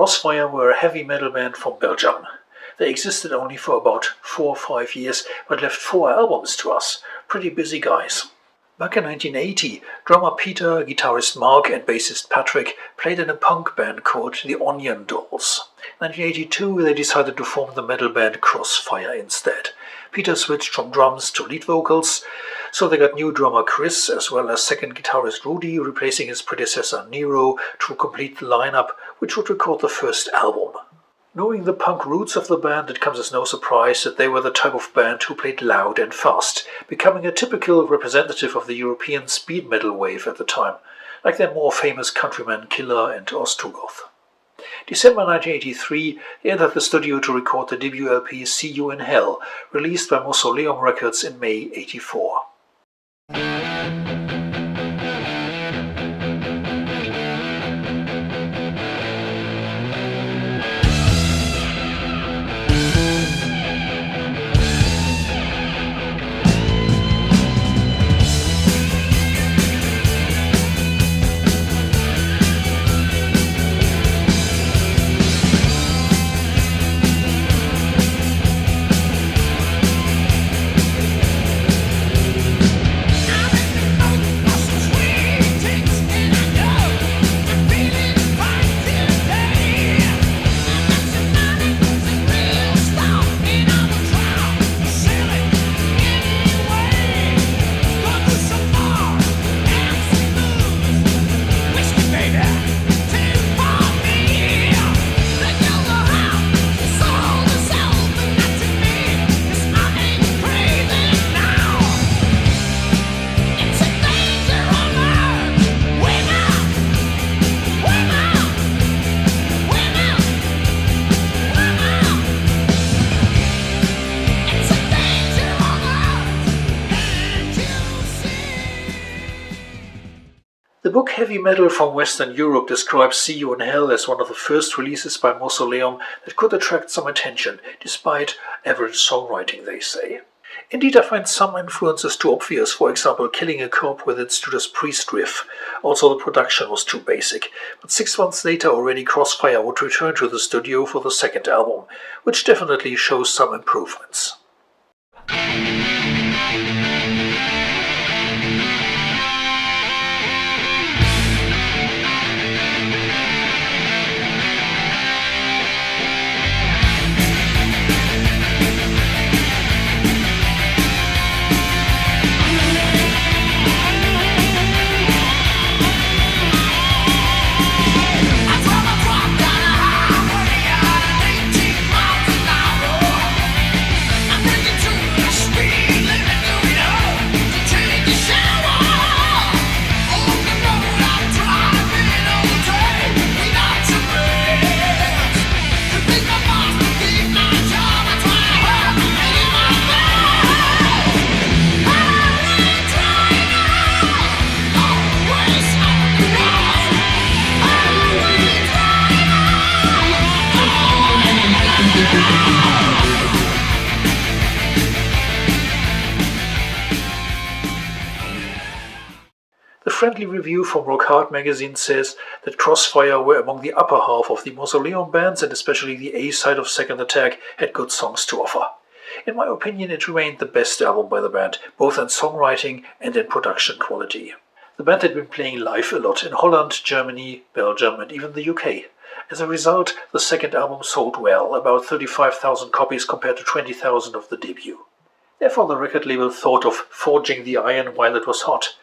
Crossfire were a heavy metal band from Belgium. They existed only for about 4 or 5 years, but left 4 albums to us. Pretty busy guys. Back in 1980, drummer Peter, guitarist Mark and bassist Patrick played in a punk band called the Onion Dolls. In 1982 they decided to form the metal band Crossfire instead. Peter switched from drums to lead vocals, so they got new drummer Chris as well as second guitarist Rudy, replacing his predecessor Nero to complete the lineup, which would record the first album. Knowing the punk roots of the band, it comes as no surprise that they were the type of band who played loud and fast, becoming a typical representative of the European speed metal wave at the time, like their more famous countrymen Killer and Ostrogoth. December 1983, they entered the studio to record the debut LP See You in Hell, released by Mausoleum Records in May '84. The book Heavy Metal from Western Europe describes See You in Hell as one of the first releases by Mausoleum that could attract some attention, despite average songwriting, they say. Indeed, I find some influences too obvious, for example Killing a Cop with its Judas Priest riff. Also the production was too basic, but 6 months later already Crossfire would return to the studio for the second album, which definitely shows some improvements. The friendly review from Rock Hard magazine says that Crossfire were among the upper half of the Mausoleum bands, and especially the A side of Second Attack had good songs to offer. In my opinion, it remained the best album by the band, both in songwriting and in production quality. The band had been playing live a lot in Holland, Germany, Belgium and even the UK. As a result, the second album sold well, about 35,000 copies compared to 20,000 of the debut. Therefore the record label thought of forging the iron while it was hot.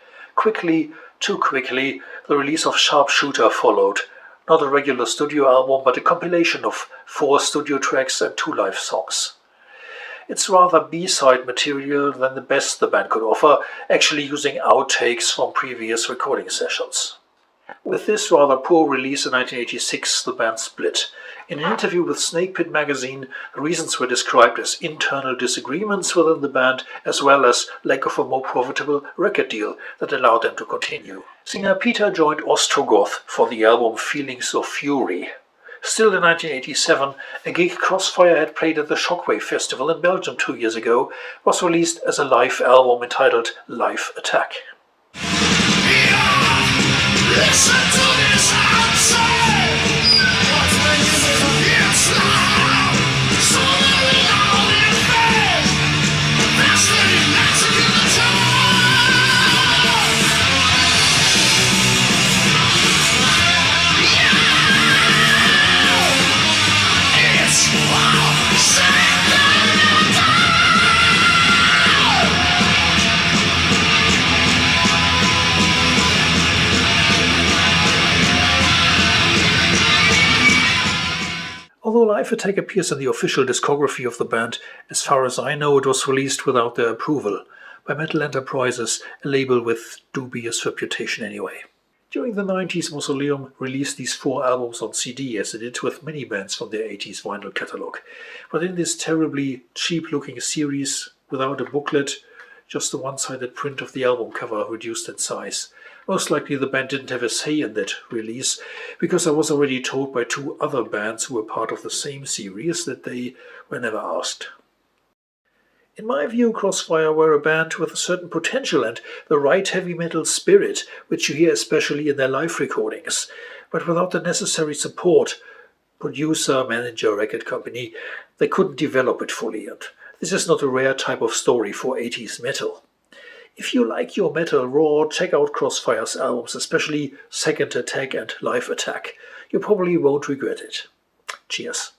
Too quickly, the release of Sharpshooter followed. Not a regular studio album, but a compilation of 4 studio tracks and 2 live songs. It's rather B-side material than the best the band could offer, actually using outtakes from previous recording sessions. With this rather poor release in 1986, the band split. In an interview with Snake Pit magazine, the reasons were described as internal disagreements within the band, as well as lack of a more profitable record deal that allowed them to continue. Singer Peter joined Ostrogoth for the album Feelings of Fury. Still in 1987, a gig Crossfire had played at the Shockwave Festival in Belgium 2 years ago was released as a live album entitled Live Attack. Listen to this answer. What's when you Live Attack appears in the official discography of the band. As far as I know, it was released without their approval by Metal Enterprises, a label with dubious reputation anyway. During the 90s, Mausoleum released these 4 albums on CD, as it did with many bands from their 80s vinyl catalog. But in this terribly cheap-looking series, without a booklet, just the one-sided print of the album cover reduced in size. Most likely the band didn't have a say in that release, because I was already told by 2 other bands who were part of the same series that they were never asked. In my view, Crossfire were a band with a certain potential and the right heavy metal spirit, which you hear especially in their live recordings, but without the necessary support, producer, manager, record company, they couldn't develop it fully, and this is not a rare type of story for 80s metal. If you like your metal raw, check out Crossfire's albums, especially Second Attack and Live Attack. You probably won't regret it. Cheers.